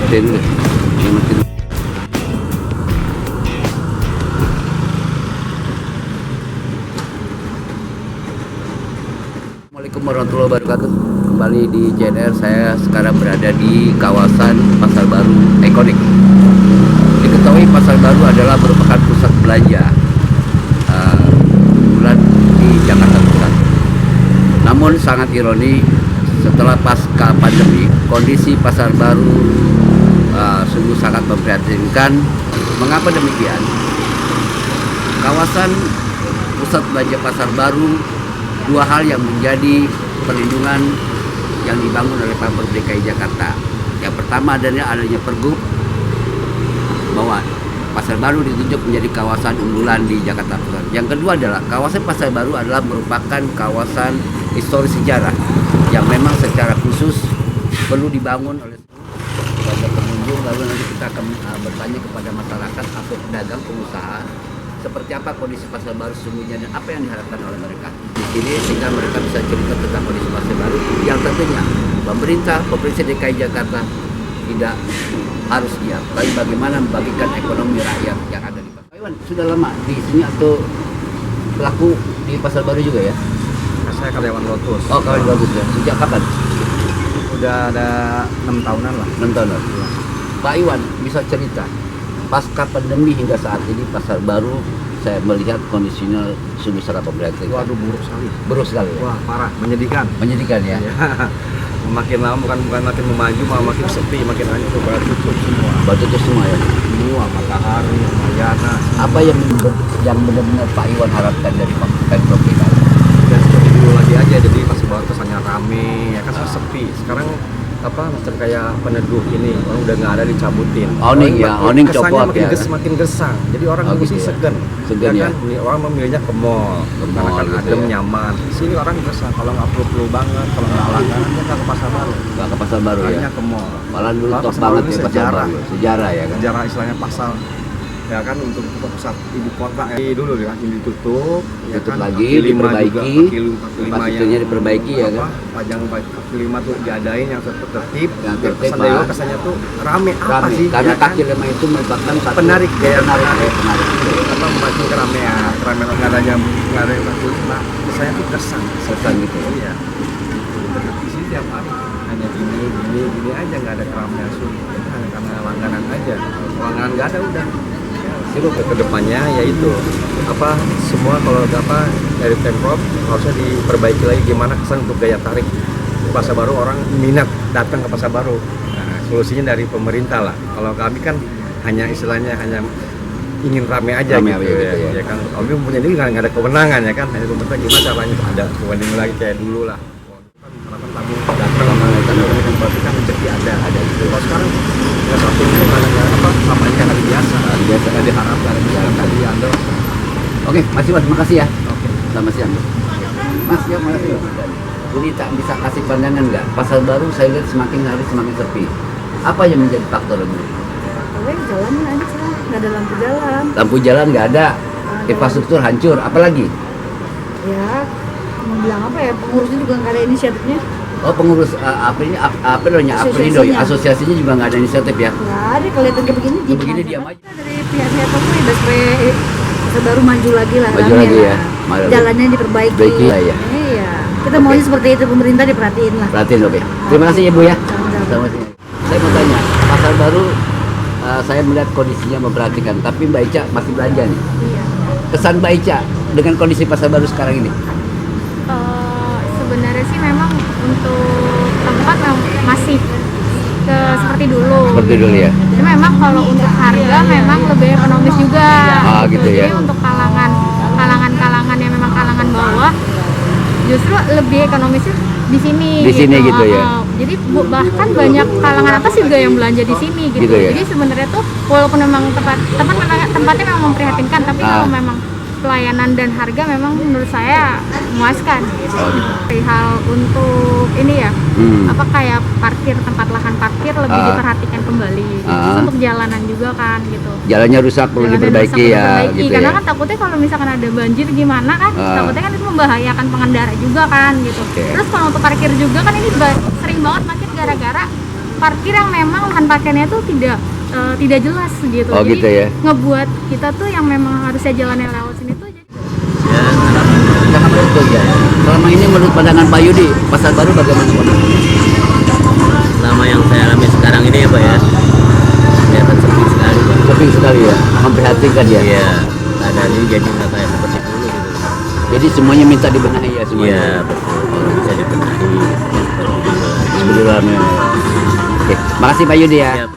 matiin dulu. Ini matiin. Assalamualaikum warahmatullahi wabarakatuh. Kembali di JNR. Saya sekarang berada di kawasan Pasar Baru Ikonik. Diketahui Pasar Baru adalah merupakan pusat belanja unggulan di Jakarta Pusat. Namun sangat ironi, setelah pasca pandemi, kondisi Pasar Baru sungguh sangat memprihatinkan. Mengapa demikian? Kawasan pusat belanja Pasar Baru, dua hal yang menjadi perlindungan yang dibangun oleh Pemprov DKI Jakarta. Yang pertama adalah adanya Pergub bahwa Pasar Baru ditunjuk menjadi kawasan unggulan di Jakarta Pusat. Yang kedua adalah kawasan Pasar Baru adalah merupakan kawasan historis sejarah yang memang secara khusus perlu dibangun oleh pengunjung. Lalu nanti kita akan bertanya kepada masyarakat atau pedagang pengusaha seperti apa kondisi Pasar Baru sesungguhnya dan apa yang diharapkan oleh mereka di sini, sehingga mereka bisa cerita tentang kondisi Pasar Baru yang tentunya pemerintah DKI Jakarta tidak harus diam, tapi bagaimana membagikan ekonomi rakyat yang ada di Pasar Baru. Iwan, sudah lama di sini atau pelaku di Pasar Baru juga ya? Saya karyawan Lotus. Oh, karyawan Lotus ya. Sejak kapan? Udah ada 6 tahunan lah. 6 tahun. Pak Iwan, bisa cerita pasca pandemi hingga saat ini Pasar Baru saya melihat kondisinya sungguh sangat memprihatinkan. Waduh, buruk sekali. Buruk sekali ya? Wah, parah, menyedihkan. Menyedihkan ya? Ya. Makin lama bukan makin memaju, malah makin sepi, makin hancur, pada tutup semua. Batu itu semua ya? Semua, Matahari, Mayana. Apa yang benar-benar Pak Iwan harapkan dari Pemprov DKI? Dan seperti dulu lagi aja, jadi Pasar Baru kesannya rame, ya kan sepi. Sekarang macam kayak peneduh ini, orang udah nggak ada, dicabutin. Awning ya, awning copot ya. Makin gesang, jadi orang mesti gitu ya? segan. Segan ya? Kan, orang memilihnya ke mall, karena kan gitu adem, ya? nyaman. Sini orang gesang, kalau nggak perlu banget, kalau nggak langganan dia nggak ke Pasar Baru. Nggak ke Pasar Baru ya? Hanya ke mall. Malah dulu top Pasar banget Baru ya ini Pasar Baru. Sejarah ya kan? Sejarah istilahnya pasar. Ya kan, untuk pusat ibu kota dulu ya, ini ditutup, ya Tutup kan, lagi, diperbaiki, infrastrukturnya diperbaiki ya kan? Pajang kaki lima tuh diadain yang tertib, yang tertib, kesan dewa kesannya tuh rame. Apa sih? Karena ya kan? kaki lima itu merupakan satu Penarik, kayak penarik. apa, membantu keramaian nggak ada yang kaki lima, saya tuh kesan gitu. Iya. Di sini tiap hari hanya gini aja, nggak ada keramaian sulit, hanya karena langganan aja. Kalau langganan nggak ada udah. Itu ke depannya yaitu semua kalau dari Pemprov harusnya diperbaiki lagi gimana kesan untuk daya tarik Pasar Baru, orang minat datang ke Pasar Baru. Nah, solusinya dari pemerintah lah. Kalau kami kan hanya istilahnya hanya ingin rame aja gitu, ya kan. Kami punya ini nggak ada kewenangan ya kan. Hanya pemerintah gimana caranya ada kewenangan lagi kayak dulu lah. Harapan tamu datang kan berarti kan rezeki ada gitu. Kalau sekarang nggak satu itu namanya kan hari biasa nggak diharapkan tadi Anda. Oke, Mas, makasih ya. Oke. Selamat siang. Mas, ya makasih. Jadi tak bisa kasih pandangan nggak? Pasar Baru saya lihat semakin hari semakin sepi. Apa yang menjadi faktor ini? Jalan aja, nggak ada lampu jalan. Lampu jalan nggak ada, infrastruktur hancur, apalagi? Ya, mau bilang apa ya, pengurusnya juga nggak ada inisiatifnya. Oh, pengurus Aprindo, asosiasinya juga nggak ada inisiatif ya? Nggak ada, kelihatan kayak begini. Begini diam aja. Dari pihak-pihak apa ya, supaya Pasar Baru maju lagi lah. Maju rame lagi lah. ya? Jalannya diperbaiki. Baiki lah ya? Iya, kita Oke. maunya seperti itu, pemerintah diperhatiin lah. Perhatiin, oke. Terima kasih ya Bu ya. Sama-sama. Selamat siang. Saya mau tanya, Pasar Baru saya melihat kondisinya memperhatikan, tapi Mbak Ica masih belanja nih. Iya. Kesan Mbak Ica dengan kondisi Pasar Baru sekarang ini? Sebenarnya sih memang untuk tempat masih seperti dulu. Seperti dulu ya? Jadi memang kalau untuk harga memang lebih ekonomis juga. Gitu ya? Jadi untuk kalangan yang memang kalangan bawah justru lebih ekonomisnya di sini. Di sini gitu ya? Jadi bahkan banyak kalangan atas juga yang belanja di sini gitu. Ya? Jadi sebenarnya tuh walaupun memang tempatnya memang memprihatinkan, tapi kalau memang pelayanan dan harga memang menurut saya memuaskan gitu. Hal untuk ini ya, kayak tempat lahan parkir lebih diperhatikan kembali. Terus untuk jalanan juga kan gitu. Jalannya rusak perlu diperbaiki ya. Gitu karena ya? kan takutnya kalau misalkan ada banjir gimana kan, takutnya kan itu membahayakan pengendara juga kan gitu. Terus kalau untuk parkir juga kan ini sering banget macet gara-gara parkir yang memang lahan parkirnya tuh tidak jelas gitu. Oh, Jadi gitu ya. ngebuat kita tuh yang memang harusnya jalannya lewat sini tuh jadi Ya, Jangan begitu ya. Selama ini menurut pandangan Pak Yudi, pasar baru bagaimana kondisinya? selama yang saya alami sekarang ini ya Pak ya, kelihatan sepi sekali Pak. Sepi sekali ya, memprihatinkan ya. Iya, keadaan ini jadi nggak kayak seperti dulu gitu. Jadi semuanya minta dibenahi ya semuanya. Iya betul, bisa dibenahi. Alhamdulillah. Oke, makasih Pak Yudi ya. Iya, Pak.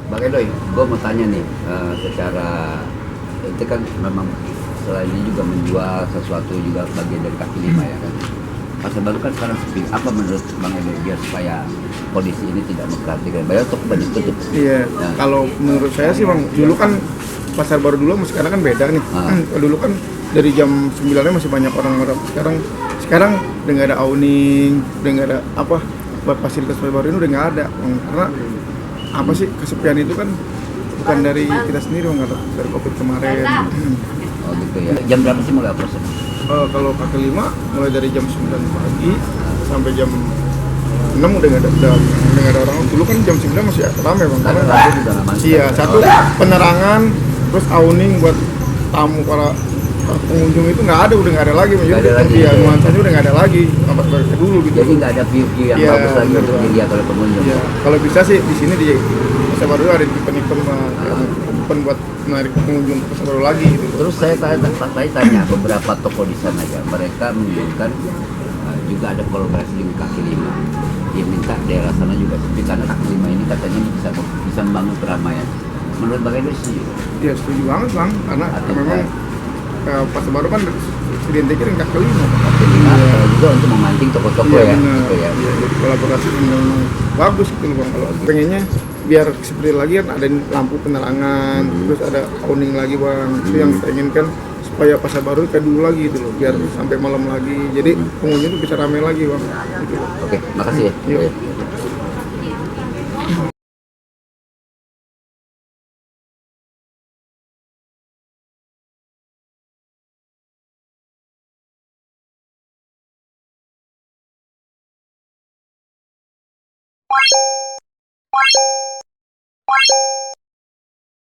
Bang Edoy, gue mau tanya nih, secara itu kan memang selain ini juga menjual sesuatu juga bagian dari kaki lima ya kan. Pasar baru kan sekarang sepi. Apa menurut Bang Edoy biar supaya kondisi ini tidak memperhatikan? Banyak toko banyak tutup. Iya, Nah. kalau menurut saya sih Bang, dulu kan pasar baru dulu sama sekarang kan beda nih. Ah. Dulu kan dari jam 9-nya masih banyak orang-orang. Sekarang udah nggak ada awning, udah nggak ada apa buat fasilitas pasar baru ini udah nggak ada, Bang. Karena apa sih kesepian itu kan bukan dari kita sendiri Bang, karena dari Covid kemarin. Oh gitu ya. Jam berapa sih mulai operasi? Kalau kaki lima mulai dari jam 9 pagi sampai jam 6 udah nggak ada orang. Dulu kan jam 9 masih ramai Bang. Karena Karena lampu juga nggak masuk. iya, satu penerangan, terus awning buat tamu para pengunjung itu nggak ada, udah nggak ada lagi. Nggak ada lagi. Iya, nuansanya udah nggak ada lagi, tempat kayak dulu gitu. Jadi nggak ada view-view yang Iya, bagus lagi benar, untuk Bang. dilihat oleh pengunjung. Iya, kalau bisa sih di sini di pasar baru ada event buat menarik pengunjung ke pasar baru lagi gitu. Terus saya tanya beberapa toko di sana aja, mereka menunjukkan juga ada kolaborasi dengan kaki lima. Dia minta daerah sana juga sepi karena kaki lima ini katanya bisa membangun keramaian. Menurut Bang Edoy sih, Iya, setuju banget Bang, karena Artinya- memang pasar baru kan diintegrasin kaki lima. kaki lima juga untuk memancing toko-toko ya, benar. gitu ya. Iya, jadi kolaborasi memang bagus gitu loh Bang. Kalau pengennya biar seperti lagi kan ada lampu penerangan, terus ada awning lagi Bang. Itu yang kita inginkan supaya pasar baru kayak dulu lagi gitu loh, biar sampai malam lagi. Jadi pengunjung tuh bisa ramai lagi Bang. Gitu loh. Oke, makasih ya. Yuk. What?